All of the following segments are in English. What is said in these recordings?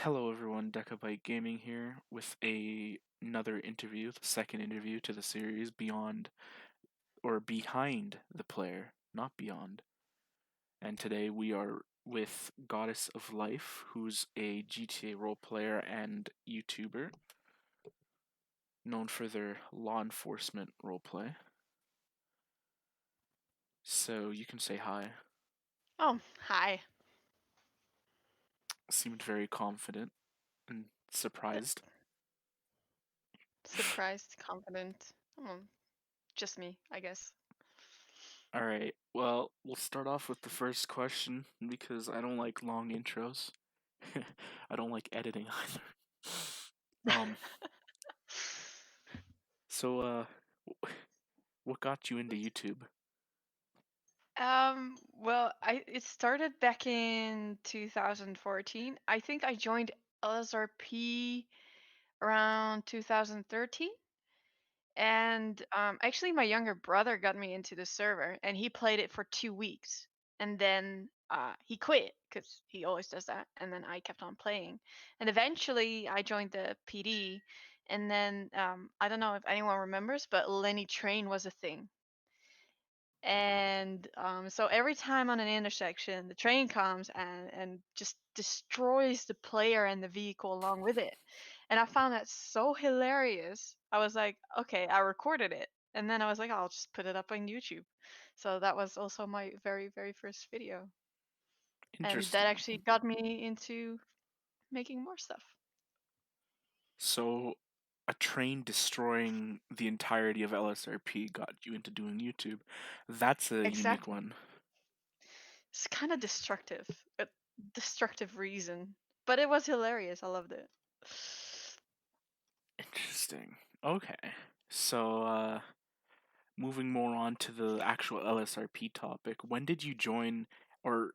Hello everyone, Decabyte Gaming here with another interview, the second interview to the series Beyond or Behind the Player, not Beyond. And today we are with Goddess of Life, who's a GTA role player and YouTuber known for their law enforcement roleplay. So you can say hi. Oh, hi. Seemed very confident and surprised. Surprised, confident. Just me, I guess. Alright, well, we'll start off with the first question because I don't like long intros. I don't like editing either. Um, so, what got you into YouTube? well, it started back in 2014. I think I joined LSRP around 2013. And actually, my younger brother got me into the server, and he played it for 2 weeks, and then he quit because he always does that. And then I kept on playing, and eventually I joined the PD. And then I don't know if anyone remembers, but Lenny Train was a thing. And so every time on an intersection, the train comes and just destroys the player and the vehicle along with it. And I found that so hilarious. I was like, okay, I recorded it. And then I was like, I'll just put it up on YouTube. So that was also my very, very first video. And that Interesting. actually got me into making more stuff. So, a train destroying the entirety of LSRP got you into doing YouTube. That's a unique Exactly. one. It's kind of destructive. A destructive reason. But it was hilarious. I loved it. Interesting. Okay. So, moving more on to the actual LSRP topic, when did you join or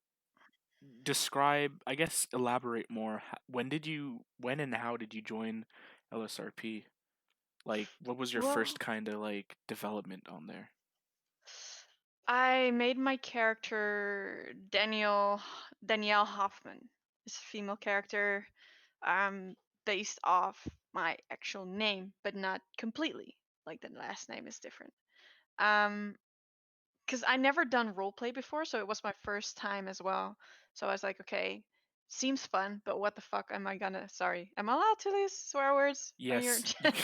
describe, I guess, elaborate more. When and how did you join LSRP? Like, what was your Well, first kind of like development on there? I made my character Danielle Hoffman. It's a female character, based off my actual name, but not completely. Like the last name is different. Um, because I never done roleplay before, so it was my first time as well. So I was like, okay, seems fun, but what the fuck am I gonna? Sorry, am I allowed to use swear words on your Yes, channel?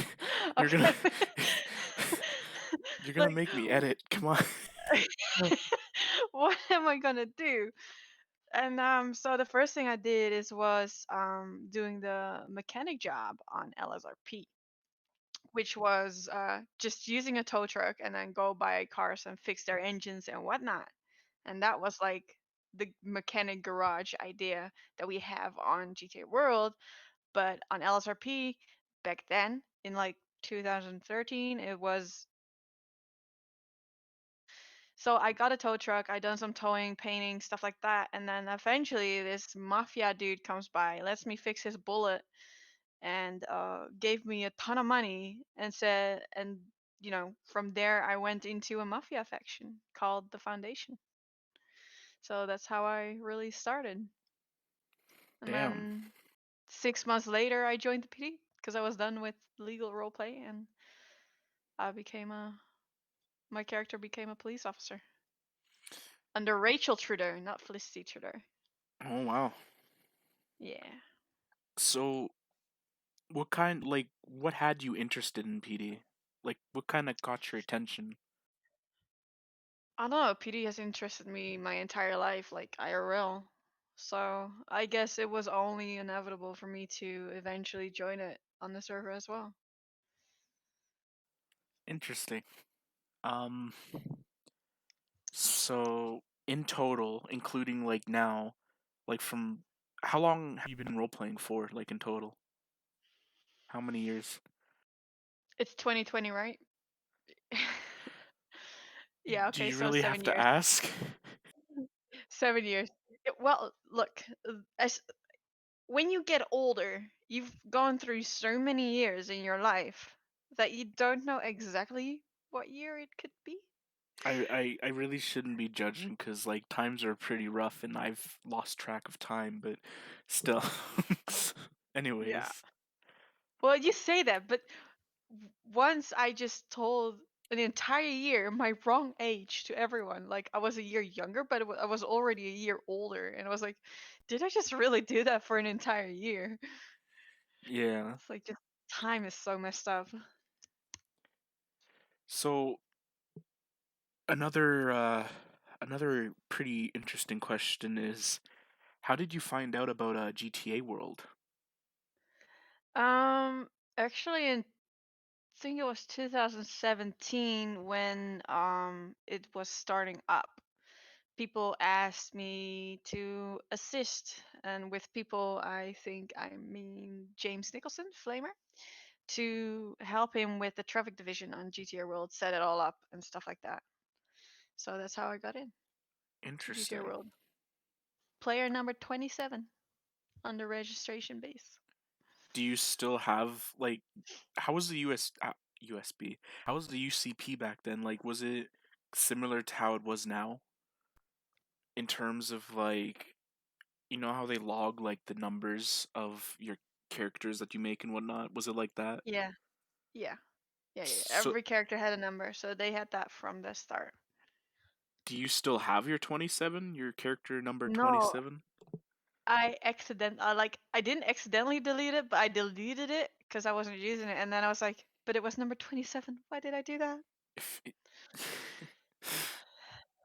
you're gonna Okay. you're gonna Like, make me edit. Come on. what am I gonna do? And so the first thing I did was doing the mechanic job on LSRP, which was just using a tow truck and then go buy cars and fix their engines and whatnot. And that was like the mechanic garage idea that we have on GTA World, but on LSRP back then in like 2013, it was. So I got a tow truck. I done some towing, painting, stuff like that, and then eventually this mafia dude comes by, lets me fix his bullet, and gave me a ton of money, and said, and from there I went into a mafia faction called the Foundation. So that's how I really started. And Damn. then 6 months later, I joined the PD because I was done with legal roleplay, and I became a my character became a police officer under Rachel Trudeau, not Felicity Trudeau. Oh wow. Yeah. So, what had you interested in PD? Like, what kind of caught your attention? I don't know, PD has interested me my entire life, like IRL. So I guess it was only inevitable for me to eventually join it on the server as well. Interesting. Um, so in total, including like now, like from how long have you been role playing for? Like in total, how many years? It's 2020, right? Yeah, Do okay, you so really have 7 to years. ask? 7 years. Well, look, as when you get older, you've gone through so many years in your life that you don't know exactly what year it could be. I really shouldn't be judging because like times are pretty rough and I've lost track of time, but still. Yeah. Anyways, Well, you say that, but once I just told an entire year my wrong age to everyone. Like I was a year younger, but I was already a year older, and I was like, did I just really do that for an entire year? yeah. It's like just time is so messed up. So another pretty interesting question is, how did you find out about GTA World? Um, Actually, in think it was 2017 when it was starting up. People asked me to assist, and with people, I think I mean James Nicholson, Flamer, to help him with the traffic division on GTA World, set it all up and stuff like that. So that's how I got in to GTA Interesting. World. Player number 27 on the registration base. Do you still have like, how was the USB? How was the UCP back then? Like, was it similar to how it was now in terms of like, you know how they log like the numbers of your characters that you make and whatnot? Was it like that? Yeah, yeah, yeah. So, Every character had a number, so they had that from the start. do you still have your 27? Your character number No, 27? I didn't accidentally delete it, but I deleted it because I wasn't using it, and then I was like, but it was number 27. Why did I do that? If it...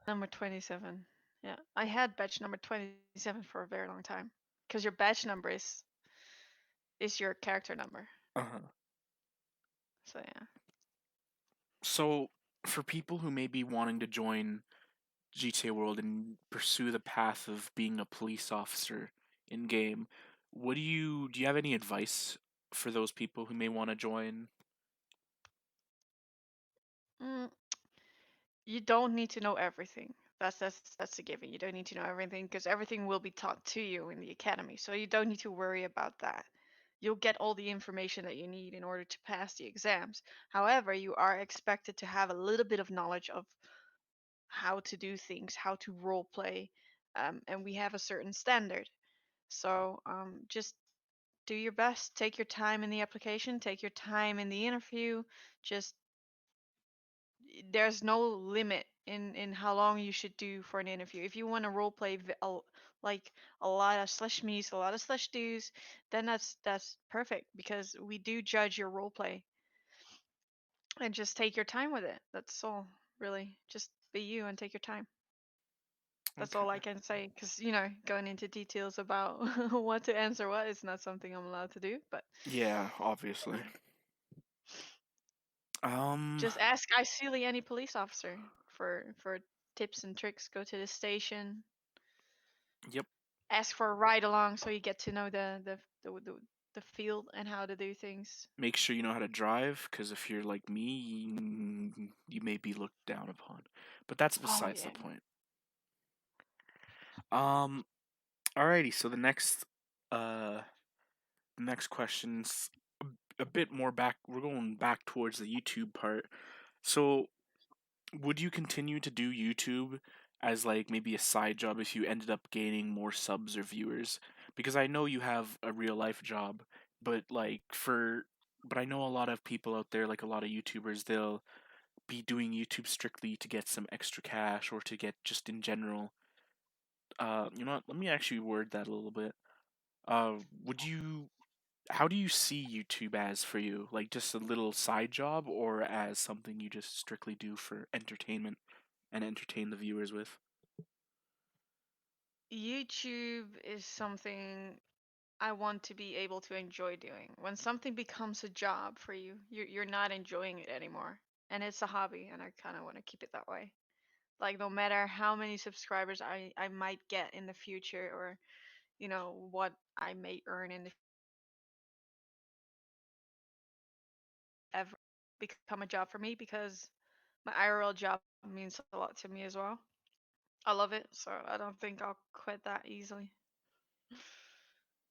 Number 27. Yeah, I had badge number 27 for a very long time because your badge number is your character number. Uh-huh. So yeah. So, for people who may be wanting to join GTA World and pursue the path of being a police officer in game, do you have any advice for those people who may want to join? Mm, you don't need to know everything. That's a given. You don't need to know everything because everything will be taught to you in the academy. So you don't need to worry about that. You'll get all the information that you need in order to pass the exams. However, you are expected to have a little bit of knowledge of how to do things, how to role play, and we have a certain standard. So just do your best. Take your time in the application. Take your time in the interview. Just there's no limit in how long you should do for an interview. If you want to role play like a lot of slash me's, a lot of slash do's, then that's perfect because we do judge your role play and just take your time with it. That's all, really. Just be you and take your time. That's all I Okay. can say because going into details about what to answer what is not something I'm allowed to do. But Yeah, obviously. Um, just ask ideally any police officer for tips and tricks. Go to the station, yep. ask for a ride along so you get to know the field and how to do things. Make sure you know how to drive, because if you're like me, you may be looked down upon. But that's Oh besides the yeah. point. Um, alrighty, so uh the next question's a bit more back. We're going back towards the YouTube part. So, would you continue to do YouTube as like maybe a side job if you ended up gaining more subs or viewers? Because I know you have a real life job, but but I know a lot of people out there, like a lot of YouTubers, they'll be doing YouTube strictly to get some extra cash or to get just in general. You know what? Let me actually word that a little bit. Would you how do you see YouTube as for you? Like just a little side job or as something you just strictly do for entertainment and entertain the viewers with? YouTube is something I want to be able to enjoy doing. When something becomes a job for you, you're not enjoying it anymore. And it's a hobby, and I kind of want to keep it that way. Like no matter how many subscribers I might get in the future, or what I may earn in the ever become a job for me because my IRL job means a lot to me as well. I love it, so I don't think I'll quit that easily.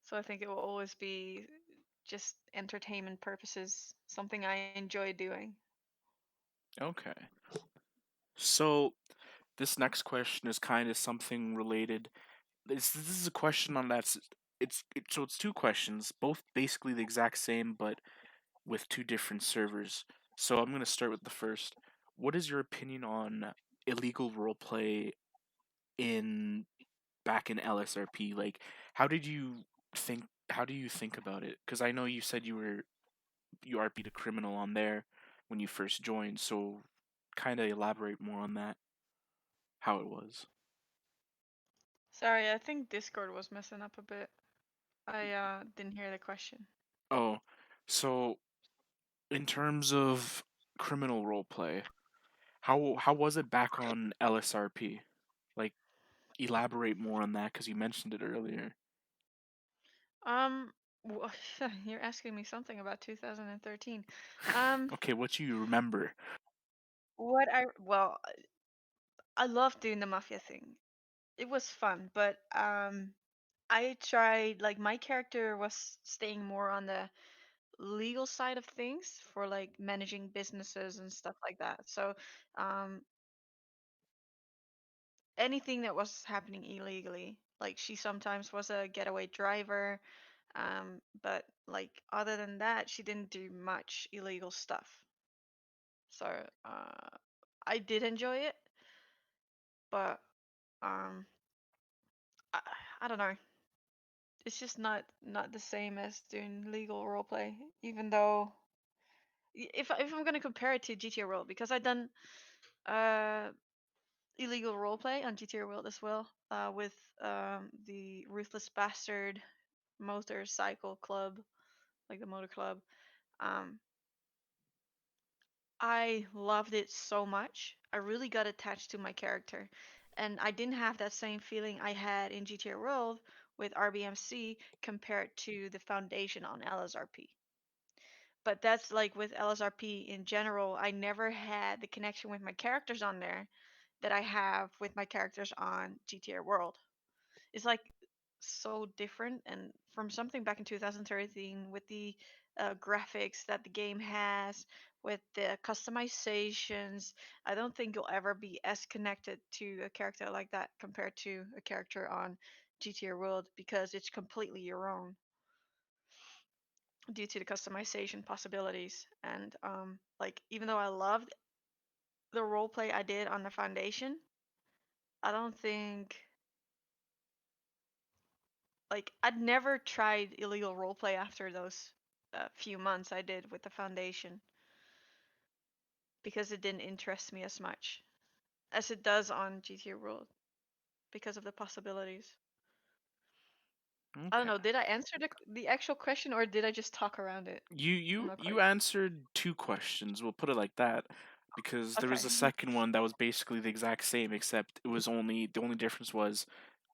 So I think it will always be just entertainment purposes, something I enjoy doing. Okay. So this next question is kind of something related. This is a question on it's two questions, both basically the exact same, but with two different servers. So I'm gonna start with the first. What is your opinion on illegal roleplay in back in LSRP? Like, how did you think? How do you think about it? Because I know you said you RP'd a criminal on there when you first joined. So, kind of elaborate more on that. How it was. Sorry, I think Discord was messing up a bit. I didn't hear the question. Oh, so in terms of criminal roleplay, how was it back on LSRP? Like, elaborate more on that because you mentioned it earlier. Um, wh- you're asking me something about 2013. Um, Okay, what you remember? well, I love doing the mafia thing. It was fun, but I tried like my character was staying more on the legal side of things for like managing businesses and stuff like that. So, um, anything that was happening illegally, like she sometimes was a getaway driver, but like other than that, she didn't do much illegal stuff. So, I did enjoy it, but um, I, I don't know. It's just not the same as doing legal roleplay, even though if I'm gonna compare it to GTA World, because I've done uh illegal roleplay on GTA World as well, with the Ruthless Bastard motorcycle club, like the motor club. Um, I loved it so much. I really got attached to my character, and I didn't have that same feeling I had in GTA World with RBMC compared to the Foundation on LSRP. But that's like with LSRP in general, I never had the connection with my characters on there that I have with my characters on GTA World. It's like so different, and from something back in 2013 with the graphics that the game has, with the customizations, I don't think you'll ever be as connected to a character like that compared to a character on GTA World, because it's completely your own due to the customization possibilities. And like, even though I loved the role play I did on the Foundation, I don't think, like, I'd never tried illegal roleplay after those few months I did with the Foundation, because it didn't interest me as much as it does on GTA World because of the possibilities. I don't Okay. know. Did I answer the actual question, or did I just talk around it? You I'm you not quite you answered two questions. We'll put it like that, because there was Okay. a second one that was basically the exact same, except it was only the only difference was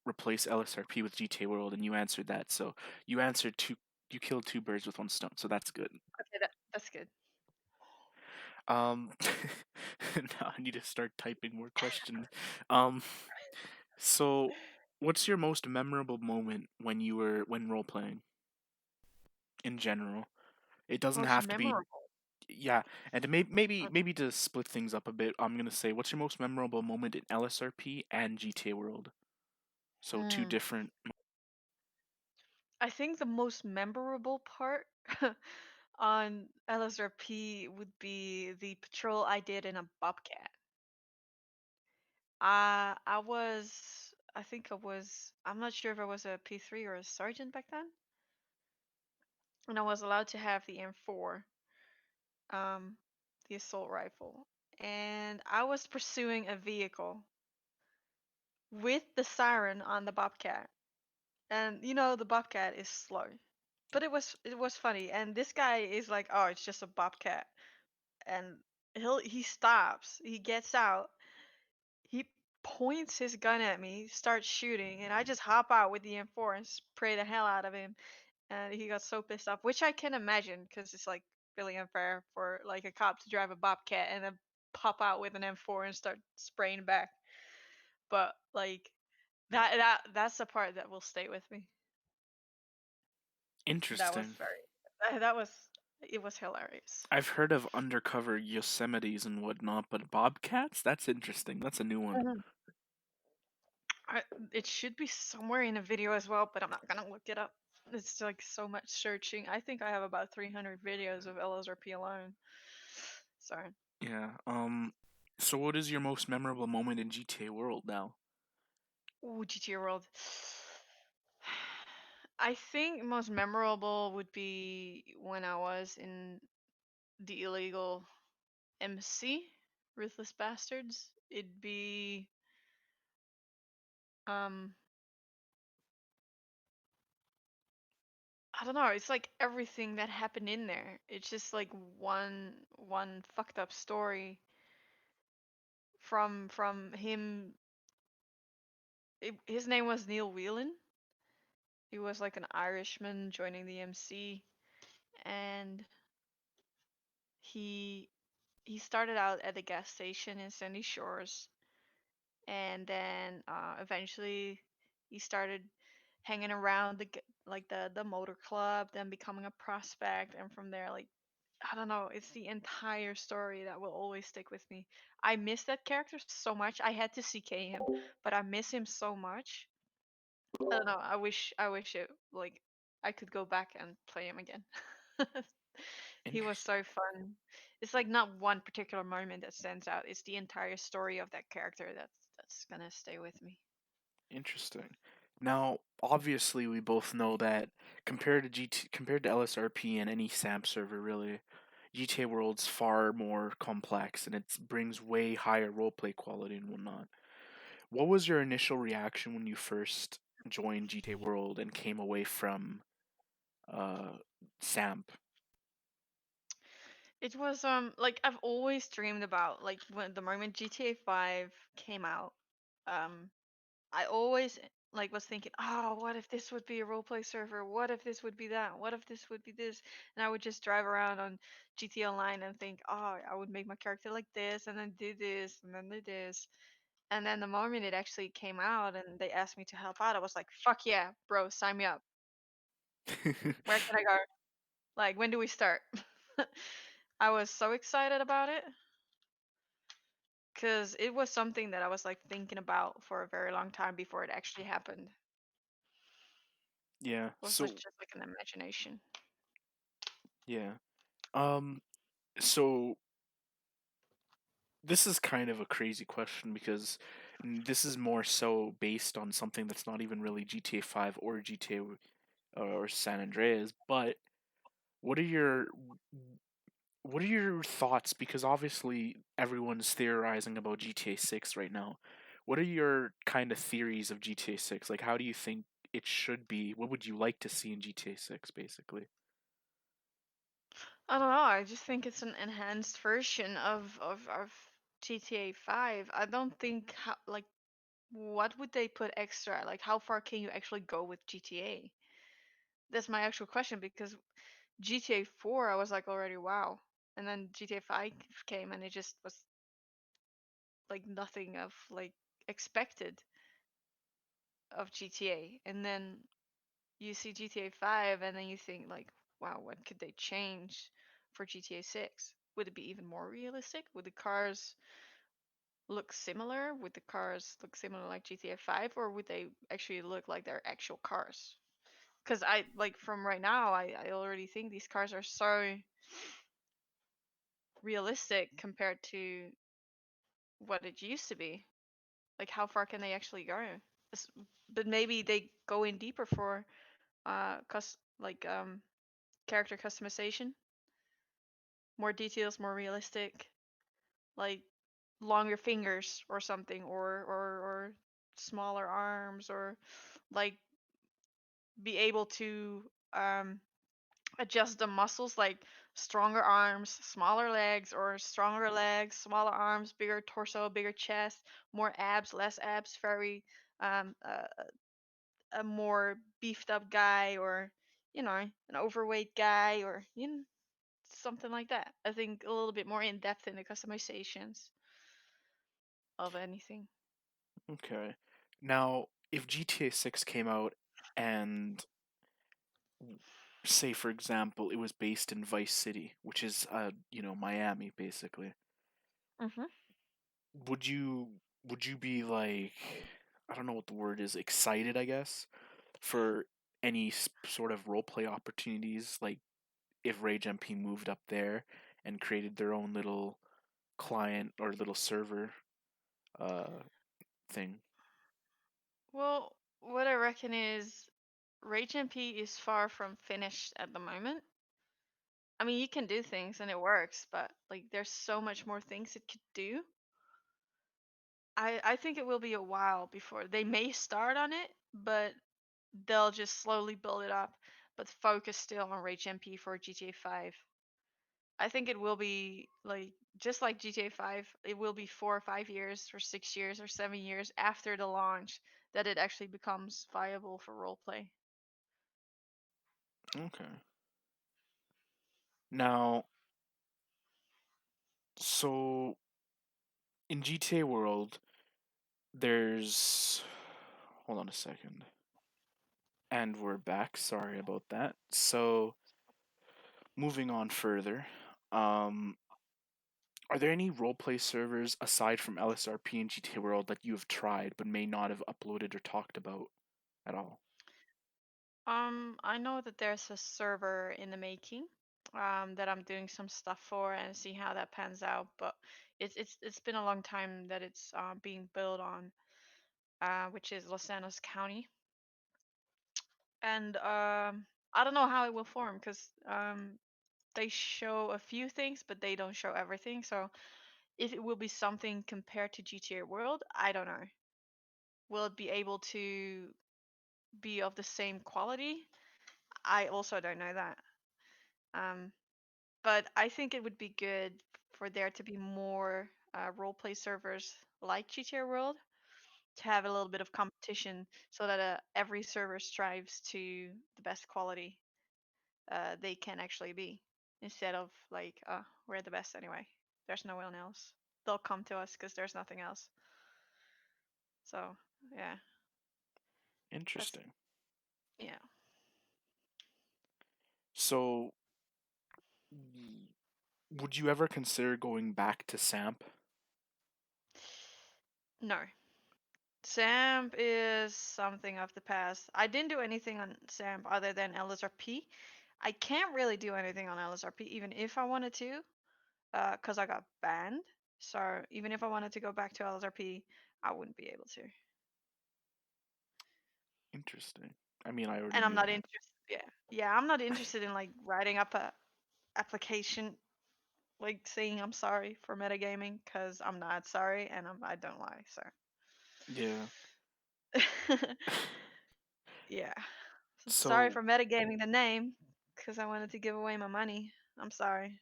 replace LSRP with GTA World, and you answered that. So you answered two. You killed two birds with one stone. So that's good. Okay, that's good. Um, now I need to start typing more questions. Um, so what's your most memorable moment when role playing in general? It doesn't Most have to be. memorable. Yeah, and to maybe Okay. maybe to split things up a bit, I'm gonna say, what's your most memorable moment in LSRP and GTA World? So two Hmm. different. I think the most memorable part on LSRP would be the patrol I did in a bobcat. I think I'm not sure if I was a P3 or a sergeant back then, and I was allowed to have the M4, um, the assault rifle, and I was pursuing a vehicle with the siren on the bobcat, and the bobcat is slow, but it was funny, and this guy is like, oh, it's just a bobcat, and he stops, he gets out, he points his gun at me, starts shooting, and I just hop out with the M4 and spray the hell out of him. And he got so pissed off, which I can imagine, because it's like really unfair for like a cop to drive a bobcat and then pop out with an M4 and start spraying back. But like that's the part that will stay with me. That was Interesting. that was it was hilarious. I've heard of undercover Yosemites and whatnot, but bobcats? That's interesting. That's a new one. Mhm. I, it should be somewhere in a video as well, but I'm not gonna look it up. It's like so much searching. I think I have about 300 videos of LSRP alone. Sorry. Yeah. So what is your most memorable moment in GTA World now? Ooh, GTA World. I think most memorable would be when I was in the illegal MC, Ruthless Bastards. It'd be um I don't know, it's like everything that happened in there. It's just like one fucked up story from him. His name was Neil Whelan. He was like an Irishman joining the MC, and he he started out at a gas station in Sandy Shores, and then eventually he started hanging around the motor club, then becoming a prospect, and from there, like, I don't know, it's the entire story that will always stick with me. I miss that character so much. I had to CK him, but I miss him so much. I don't know. I wish it, like, I could go back and play him again. He was Interesting. so fun. It's like not one particular moment that stands out. It's the entire story of that character that's gonna stay with me. Interesting. Now, obviously, we both know that compared to LSRP and any SAMP server, really, GTA World's far more complex and it brings way higher roleplay quality and whatnot. What was your initial reaction when you first joined GTA World and came away from uh, SAMP? It was like I've always dreamed about, like, when the moment GTA 5 came out. Um I always like was thinking, "Oh, what if this would be a roleplay server? What if this would be that? What if this would be this?" And I would just drive around on GT Online and think, "Oh, I would make my character like this, and then do this, and then do this." And then the moment it actually came out and they asked me to help out, I was like, "Fuck yeah, bro, sign me up. Where can I go? Like, when do we start?" I was so excited about it because it was something that I was like thinking about for a very long time before it actually happened. Yeah. It was like just like an imagination. Yeah. Um so this is kind of a crazy question because this is more so based on something that's not even really GTA 5 or GTA or San Andreas, but what are your what are your thoughts, because obviously everyone's theorizing about GTA 6 right now. What are your kind of theories of GTA 6? Like, how do you think it should be? What would you like to see in GTA 6 basically? I don't know. I just think it's an enhanced version of GTA 5. I don't think like, what would they put extra? Like, how far can you actually go with GTA? That's my actual question, because GTA 4 I was like already wow. And then GTA 5 came and it just was like nothing of like expected of GTA. And then you see GTA 5 and then you think like, wow, what could they change for GTA 6? Would it be even more realistic? Would the cars look similar? Would the cars look similar like GTA 5, or would they actually look like their actual cars? Because I like, from right now, I already think these cars are so realistic compared to what it used to be. Like, how far can they actually go? It's- But maybe they go in deeper for character customization, more details, more realistic, like longer fingers or something, or smaller arms, or like be able to adjust the muscles, like stronger arms, smaller legs, or stronger legs, smaller arms, bigger torso, bigger chest, more abs, less abs, very um, uh, a more beefed up guy, or an overweight guy, or something like that. I think a little bit more in depth in the customizations of anything. Okay. Now, if GTA 6 came out and say for example it was based in Vice City, which is Miami basically, Hmm. would you be like I don't know what the word is, excited, I guess, for any sort of role play opportunities. Like if Rage MP moved up there and created their own little client or little server uh thing. Well, what I reckon is Rage MP is far from finished at the moment. I mean, you can do things and it works, but like there's so much more things it could do. I think it will be a while before they may start on it, but they'll just slowly build it up, but focus still on Rage MP for GTA 5. I think it will be like just like GTA 5, it will be 4 or 5 years or 6 years or 7 years after the launch that it actually becomes viable for roleplay. Okay. Now, so in GTA World, there's hold on a second. And we're back. Sorry about that. So, moving on further, um, are there any roleplay servers aside from LSRP and GTA World that you have tried but may not have uploaded or talked about at all? I know that there's a server in the making, that I'm doing some stuff for and see how that pans out. But it's been a long time that it's being built on, which is Los Angeles County, and I don't know how it will form because they show a few things, but they don't show everything. So if it will be something compared to GTA World, I don't know. Will it be able to be of the same quality? I also don't know that. Um, but I think it would be good for there to be more roleplay servers like GTA World to have a little bit of competition so that every server strives to the best quality they can actually be instead of like, we're the best anyway. There's no one else. They'll come to us because there's nothing else. So, yeah, that's, Interesting. yeah. So, would you ever consider going back to SAMP? No. SAMP is something of the past. I didn't do anything on SAMP other than LSRP. I can't really do anything on LSRP even if I wanted to, because I got banned. So even if I wanted to go back to LSRP, I wouldn't be able to. Interesting. I mean, I already And I'm knew not that. interested. Yeah, yeah, I'm not interested in like writing up a application like saying I'm sorry for metagaming because I'm not sorry and I don't lie. So Yeah. yeah. Sorry So, for metagaming the name, because I wanted to give away my money. I'm sorry.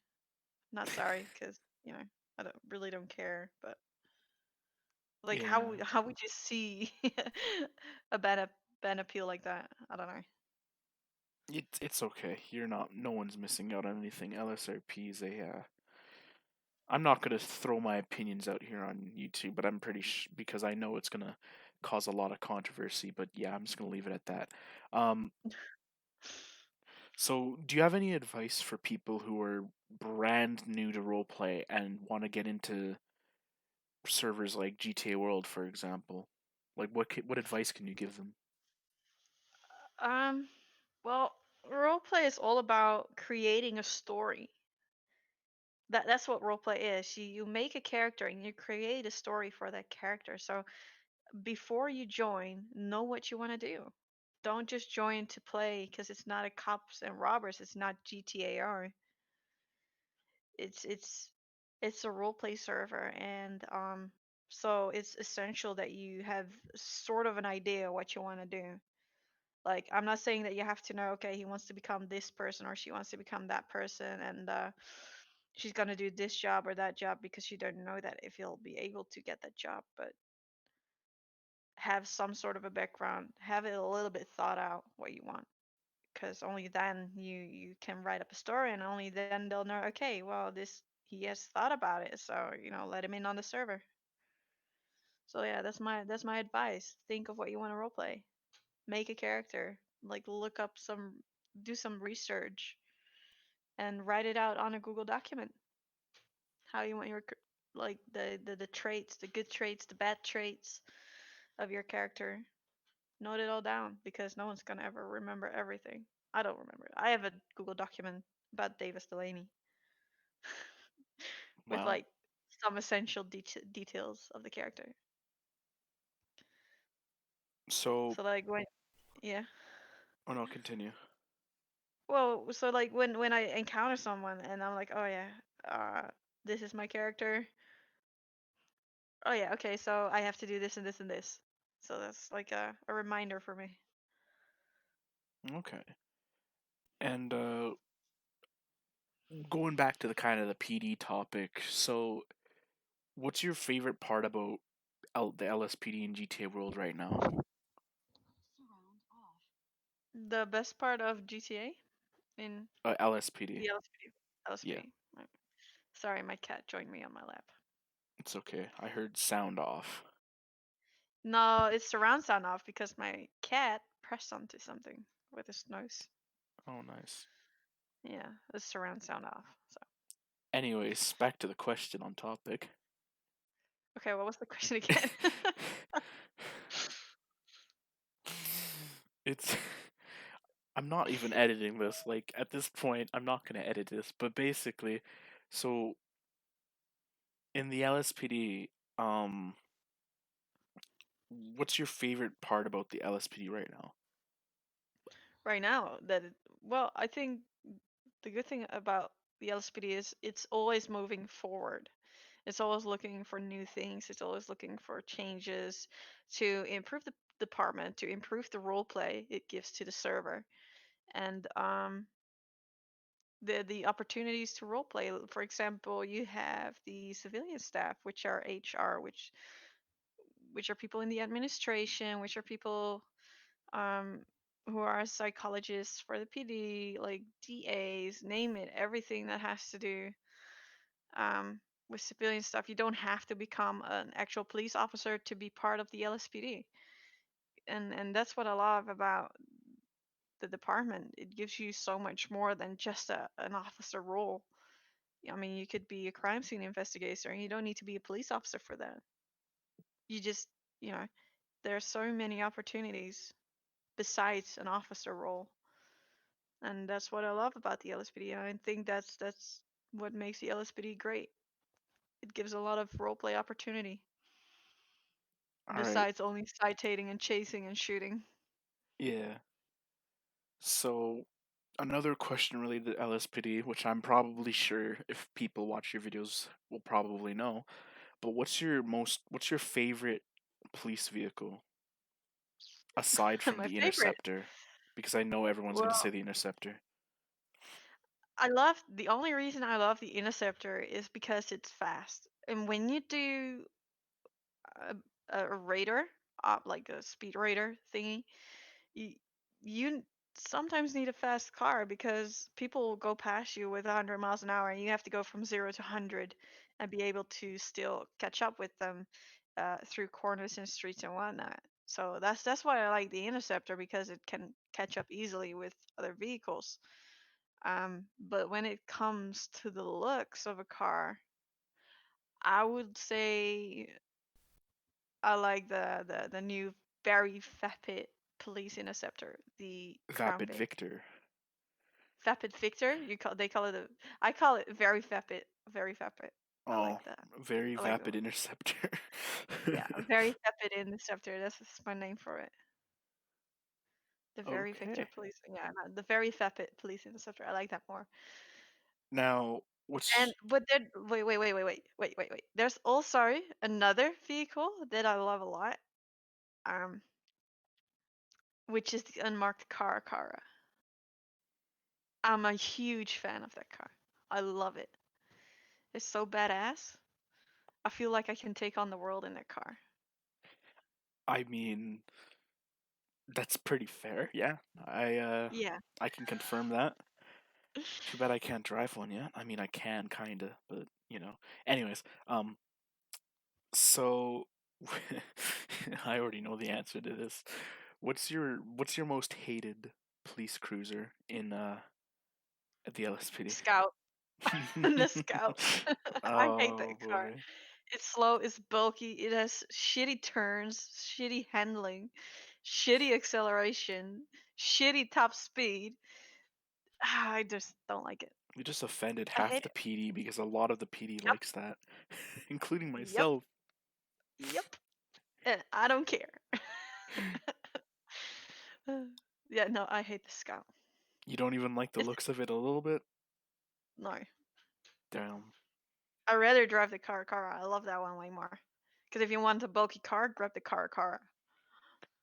Not sorry, because I don't care. But like, yeah, how would you see a ban appeal like that? I don't know. it's okay. You're not. No one's missing out on anything. LSRP is a. I'm not gonna throw my opinions out here on YouTube, but I'm pretty because I know it's gonna cause a lot of controversy. But yeah, I'm just gonna leave it at that. Um, so do you have any advice for people who are brand new to roleplay and want to get into servers like GTA World, for example? Like, what advice can you give them? Um, well, roleplay is all about creating a story. That's what roleplay is. You make a character and you create a story for that character. So before you join, know what you want to do. Don't just join to play because it's not a cops and robbers. It's not GTAR. It's it's a role play server, and so it's essential that you have sort of an idea what you want to do. Like, I'm not saying that you have to know, okay, he wants to become this person or she wants to become that person, and she's gonna do this job or that job because you don't know that if you'll be able to get that job, but have some sort of a background, have it a little bit thought out what you want, because only then you can write up a story, and only then they'll know, okay, well, this he has thought about it, so let him in on the server. So yeah, that's my advice. Think of what you want to roleplay. Make a character, like look up some, do some research, and write it out on a Google document. How you want your like the traits, the good traits, the bad traits, of your character. Note it all down because no one's gonna ever remember everything. I don't remember it. I have a Google document about Davis Delaney with Wow. like some essential details of the character. So, So like when yeah. oh no, continue. Well, so like when I encounter someone and I'm like, oh yeah, uh, this is my character. Oh yeah, okay, so I have to do this and this and this. So that's like a reminder for me. Okay. And going back to the kind of the PD topic, so what's your favorite part about the LSPD and GTA world right now? The best part of GTA in LSPD. the LSPD. Yeah, LSPD. Sorry, my cat joined me on my lap. it's okay. I heard sound off. No, it's surround sound off because my cat pressed onto something with his nose. Oh, nice. Yeah, it's surround sound off. So Anyways, back to the question on topic. okay, what was the question again? It's I'm not even editing this. Like at this point, I'm not gonna edit this. But basically, so in the LSPD, what's your favorite part about the LSPD right now? Right now, well, I think the good thing about the LSPD is it's always moving forward. It's always looking for new things. It's always looking for changes to improve the department, to improve the role play it gives to the server, and the opportunities to role play. For example, you have the civilian staff, which are HR, which are people in the administration, which are people um, who are psychologists for the PD, like DAs, name it, everything that has to do um, with civilian stuff. You don't have to become an actual police officer to be part of the LSPD, and that's what I love about the department. It gives you so much more than just an officer role. I mean, you could be a crime scene investigator, and you don't need to be a police officer for that. You just, you know, there are so many opportunities besides an officer role, and that's what I love about the LSPD. I think that's what makes the LSPD great. It gives a lot of role play opportunity All right. besides only citating and chasing and shooting. Yeah. So another question related to LSPD, which I'm probably sure if people watch your videos will probably know, but what's your favorite police vehicle aside from My the favorite. Interceptor? Because I know everyone's gonna say Well, the Interceptor. I love the only reason I love the Interceptor is because it's fast. And when you do a, a radar, like a speed radar thingy, you you sometimes need a fast car because people will go past you with 100 miles an hour and you have to go from 0 to 100 and be able to still catch up with them through corners and streets and whatnot. So that's why I like the Interceptor because it can catch up easily with other vehicles. But when it comes to the looks of a car, I would say I like the new very vapid police interceptor, the Crown Vapid Vic. Victor. Vapid Victor, they call it I call it very vapid, very vapid. I Oh, like that. very I like the vapid Interceptor. yeah, very vapid interceptor. That's my name for it. The very Victor Okay. police. Yeah, no, the very vapid police interceptor. I like that more. Now, And what's but then wait. There's also another vehicle that I love a lot, um, which is the unmarked car Kara. I'm a huge fan of that car. I love it. It's so badass. I feel like I can take on the world in that car. I mean, that's pretty fair. Yeah. Yeah. I can confirm that. Too bad I can't drive one yet. I mean, I can kinda, but you know. Anyways, so I already know the answer to this. What's your most hated police cruiser in at the LSPD? Scout. The Scout. I hate that Oh car. boy. It's slow, it's bulky, it has shitty turns, shitty handling, shitty acceleration, shitty top speed. I just don't like it. We just offended I half hate the it. PD because a lot of the PD Yep, likes that, including yep, myself. yep. And I don't care. Yeah, no, I hate the Scout. You don't even like the It's looks of it a little bit? no. Damn. I'd rather drive the car. I love that one way more. Because if you want a bulky car, grab the car.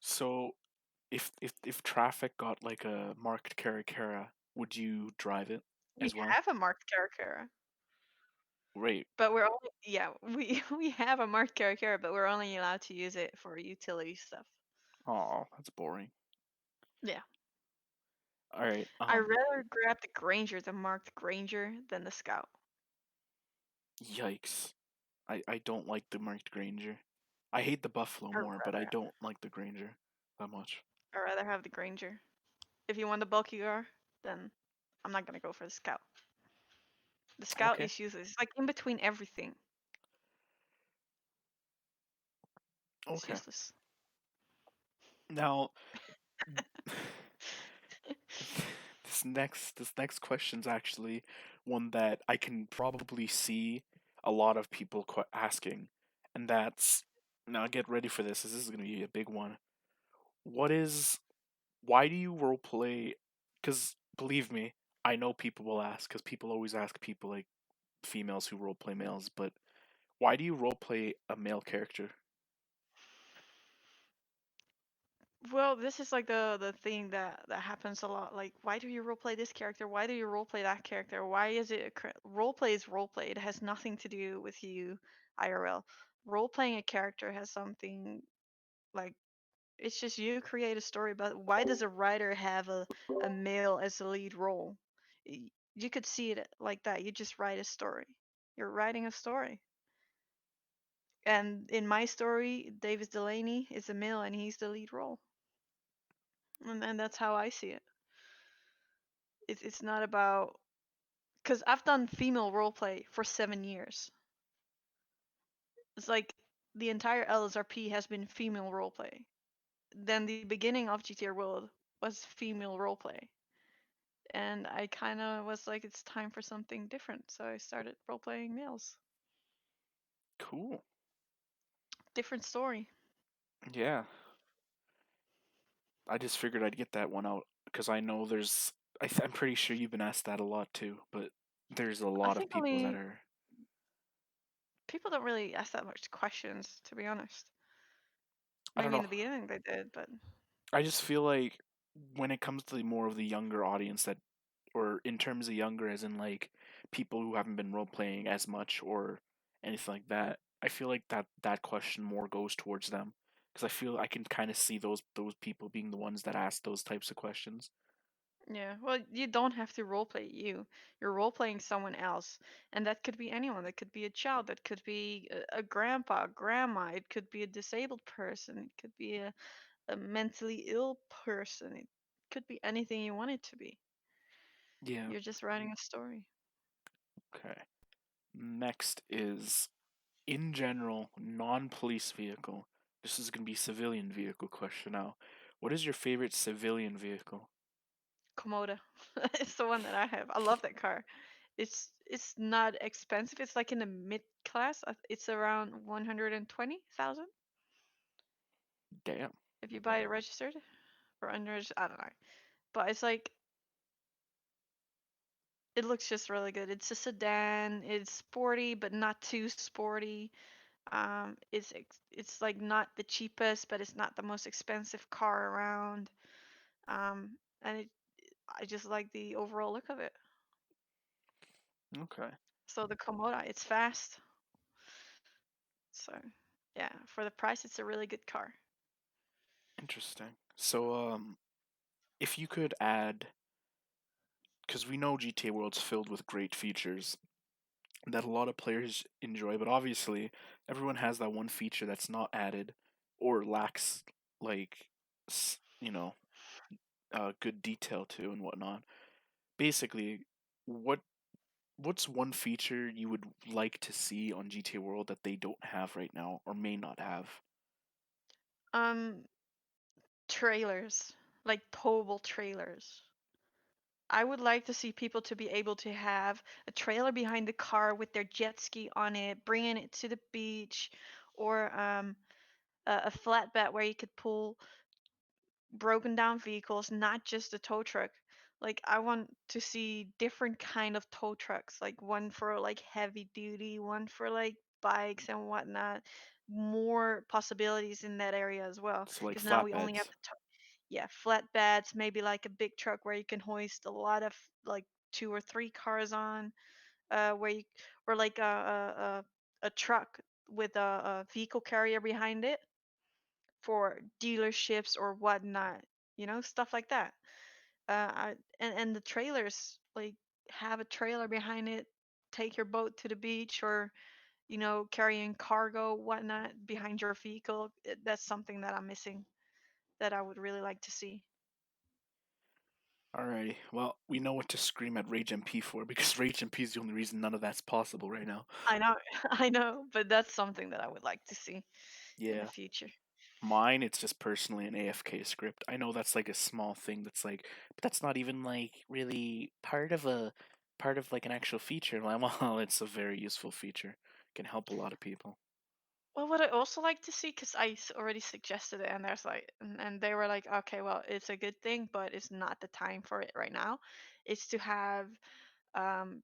So, if traffic got like a marked Caracara, would you drive it We as well? have a marked car, Right. but we're only yeah we have a marked car, but we're only allowed to use it for utility stuff. Oh, that's boring. Yeah, All right. I'd rather grab the Granger, the marked Granger, than the Scout. Yikes. I don't like the marked Granger. I hate the Buffalo I'd more, but I rather don't like the Granger that much. I'd rather have the Granger. If you want the bulky car, then I'm not gonna go for the Scout. The Scout Okay. is useless. It's like in between everything. It's Okay. useless. Now, this next question's actually one that I can probably see a lot of people asking, and that's, now get ready for this. This is going to be a big one. What is Why do you role play? Because believe me, I know people will ask. Because people always ask people like females who role play males, but why do you role play a male character? Well, this is like the thing that happens a lot. Like, why do you roleplay this character? Why do you roleplay that character? Why is it roleplay is roleplay? It has nothing to do with you IRL. Roleplaying a character has something like it's just you create a story. But why does a writer have a male as the lead role? You could see it like that. You just write a story. You're writing a story. And in my story, Davis Delaney is a male and he's the lead role. And that's how I see it. It's not about because I've done female roleplay for 7 years. It's like the entire LSRP has been female roleplay. Then the beginning of GTA World was female roleplay, and I kind of was like, it's time for something different. So I started roleplaying males. Cool. Different story. Yeah, I just figured I'd get that one out because I know there's. I'm pretty sure you've been asked that a lot too, but there's a I lot of think people that only are. people don't really ask that much questions, to be honest. I don't Maybe in know. the beginning they did, but I just feel like when it comes to more of the younger audience that, or in terms of younger, as in like people who haven't been role playing as much or anything like that, I feel like that question more goes towards them because I feel I can kind of see those people being the ones that ask those types of questions. yeah, well, you don't have to roleplay you. You're roleplaying someone else, and that could be anyone. That could be a child. That could be a grandpa, grandma. It could be a disabled person. It could be a mentally ill person. It could be anything you want it to be. Yeah. You're just writing a story. Okay. Next is in general non-police vehicle. This is gonna be civilian vehicle question now. What is your favorite civilian vehicle? Komoda. It's the one that I have. I love that car. It's not expensive. It's like in the mid class. It's around 120,000 Damn. if you buy it registered or unregistered. I don't know. But it's like it looks just really good. It's a sedan. It's sporty, but not too sporty. It's like not the cheapest, but it's not the most expensive car around. And I just like the overall look of it. Okay. So the Komoda, it's fast. So yeah, for the price, it's a really good car. Interesting. So, if you could add, because we know GTA World's filled with great features that a lot of players enjoy, but obviously everyone has that one feature that's not added or lacks, like, you know, good detail to and whatnot. Basically, what what's one feature you would like to see on GTA World that they don't have right now or may not have? Um, trailers, like towable trailers. I would like to see people to be able to have a trailer behind the car with their jet ski on it, bringing it to the beach, or a flatbed where you could pull broken down vehicles, not just a tow truck. Like I want to see different kind of tow trucks, like one for like heavy duty, one for like bikes and whatnot. More possibilities in that area as well, So like because now we only have flatbeds. yeah, flatbeds, maybe like a big truck where you can hoist a lot of like two or three cars on, where you or like a truck with a vehicle carrier behind it for dealerships or whatnot, stuff like that. And the trailers, like have a trailer behind it, take your boat to the beach, or carrying cargo, whatnot behind your vehicle. That's something that I'm missing that I would really like to see. Alrighty. Well, we know what to scream at Rage MP for because Rage MP is the only reason none of that's possible right now. I know, I know, but that's something that I would like to see in the Yeah. future. Mine, it's just personally an AFK script. I know that's like a small thing that's like, but that's not even like really part of like an actual feature. Like, well, it's a very useful feature. Can help a lot of people. Well, what I also like to see, because already suggested it, and there's like, and they were like, okay, well, it's a good thing, but it's not the time for it right now. It's to have, um,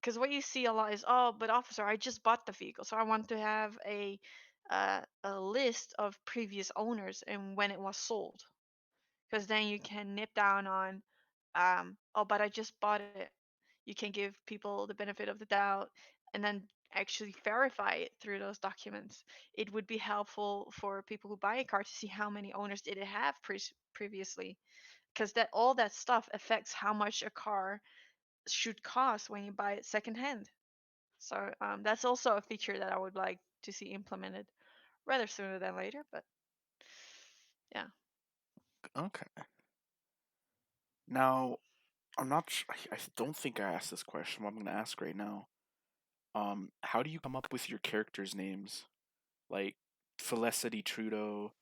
because what you see a lot is, oh, but officer, I just bought the vehicle, so I want to have a list of previous owners and when it was sold, because then you can nip down on, oh, but I just bought it. You can give people the benefit of the doubt and then actually verify it through those documents. It would be helpful for people who buy a car to see how many owners did it have previously, because that all that stuff affects how much a car should cost when you buy it secondhand. So that's also a feature that I would like to see implemented rather sooner than later. But yeah. Okay. Now, I don't think I asked this question. But I'm gonna ask right now. How do you come up with your characters' names? Like Felicity Trudeau,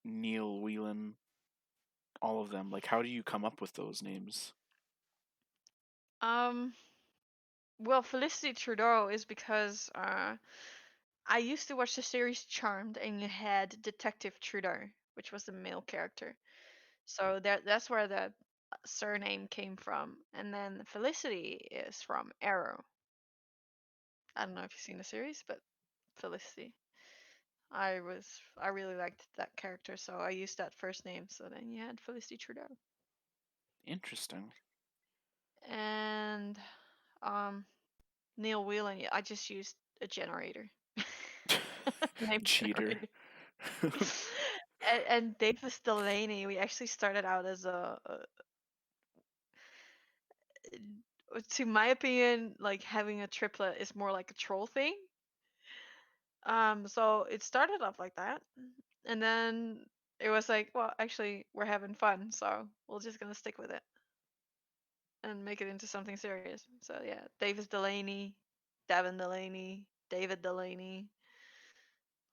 Neil Whelan, all of them. Like, how do you come up with those names? Um. Well, Felicity Trudeau is because I used to watch the series Charmed, and you had Detective Trudeau, which was the male character. So that's where the surname came from. And then Felicity is from Arrow. I don't know if you've seen the series, but Felicity. I really liked that character, so I used that first name. So then you had Felicity Trudeau. Interesting. And um Neil Whelan, yeah, I just used a generator. Name Cheater. generator. And Davis Delaney, we actually started out as to my opinion, like having a triplet is more like a troll thing. So it started off like that, and then it was like, well, actually, we're having fun, so we're just gonna stick with it and make it into something serious. So yeah, Davis Delaney, Davin Delaney, David Delaney,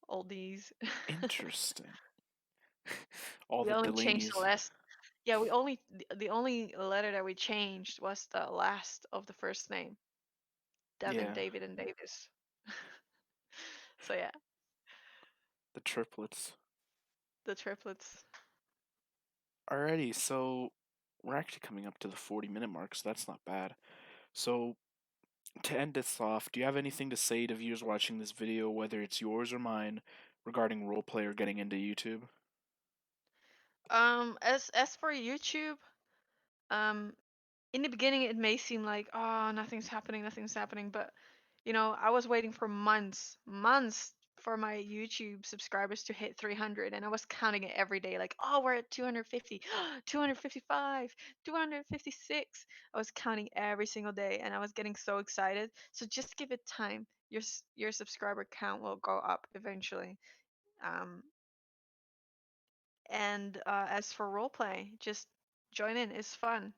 all these. Interesting. All We the only changed the Delaney's. last. Yeah, the only letter that we changed was the last of the first name. Devin, Yeah, David, and Davis. So yeah, the triplets. the triplets. Alrighty, so we're actually coming up to the 40-minute mark, so that's not bad. So, to end this off, do you have anything to say to viewers watching this video, whether it's yours or mine, regarding roleplay or getting into YouTube? As for YouTube, um, in the beginning it may seem like, oh, nothing's happening, but I was waiting for months for my YouTube subscribers to hit 300, and I was counting it every day, like, oh, we're at 250, 255, 256. I was counting every single day, and I was getting so excited. So just give it time. Your subscriber count will go up eventually. Um, and as for roleplay, just join in. It's fun.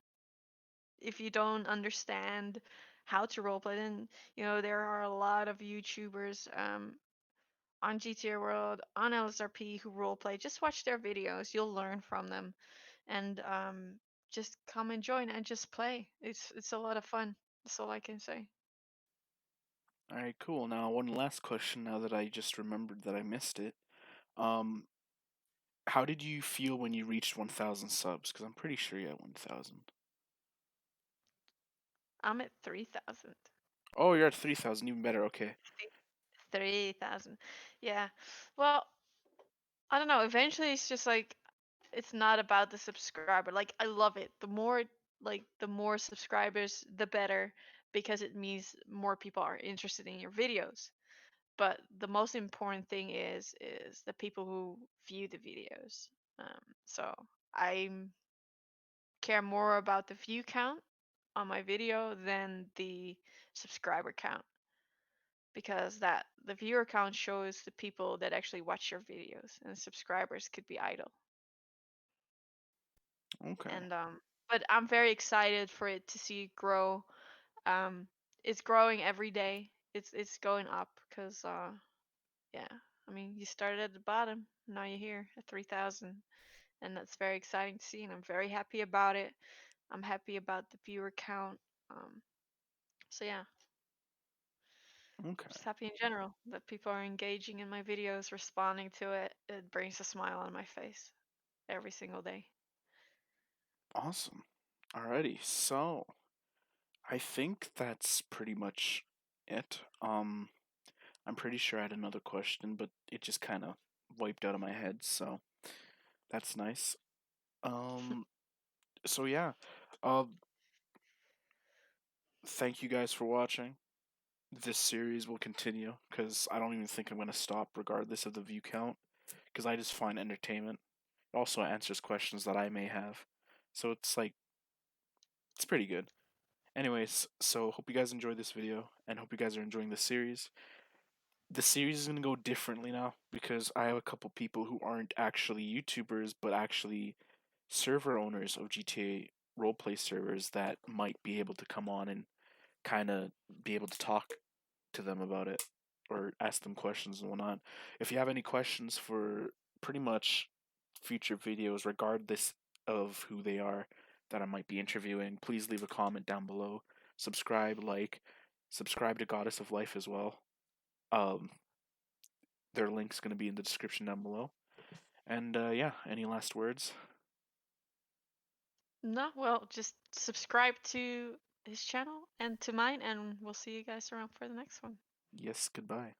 if you don't understand how to roleplay, then there are a lot of YouTubers on GTA World, on LSRP who roleplay. Just watch their videos. You'll learn from them, and just come and join and just play. It's a lot of fun. That's all I can say. All right, cool. Now, one last question. Now that I just remembered that I missed it, um, how did you feel when you reached 1,000 subs? Because I'm pretty sure you had 1,000. I'm at 3,000. Oh, you're at 3,000. Even better. Okay. 3,000. Yeah. Well, I don't know. Eventually, it's just like it's not about the subscriber. Like I love it. The more subscribers, the better, because it means more people are interested in your videos. But the most important thing is the people who view the videos. So I care more about the view count on my video than the subscriber count, because that the viewer count shows the people that actually watch your videos, and subscribers could be idle. Okay. And but I'm very excited for it to see it grow. um it's growing every day. It's going up because yeah, I mean, you started at the bottom, now you're here at 3,000, and that's very exciting to see, and I'm very happy about it. I'm happy about the viewer count. um so yeah, Okay. just happy in general that people are engaging in my videos, responding to it. It brings a smile on my face every single day. Awesome. Alrighty. So, I think that's pretty much it. I'm pretty sure I had another question, but it just kind of wiped out of my head, so that's nice. Um, so yeah. Uh, thank you guys for watching. This series will continue because I don't even think I'm gonna stop regardless of the view count because I just find entertainment. It also answers questions that I may have, so it's like it's pretty good. Anyways, so hope you guys enjoyed this video and hope you guys are enjoying the series. The series is gonna go differently now because I have a couple people who aren't actually YouTubers but actually server owners of GTA roleplay servers that might be able to come on and kind of be able to talk to them about it or ask them questions and whatnot. If you have any questions for pretty much future videos, regardless of who they are that I might be interviewing, please leave a comment down below. Subscribe, subscribe to Goddess of Life as well. Um, their link's going to be in the description down below. And yeah, any last words? No, well, just subscribe to his channel and to mine, and we'll see you guys around for the next one. Yes, goodbye.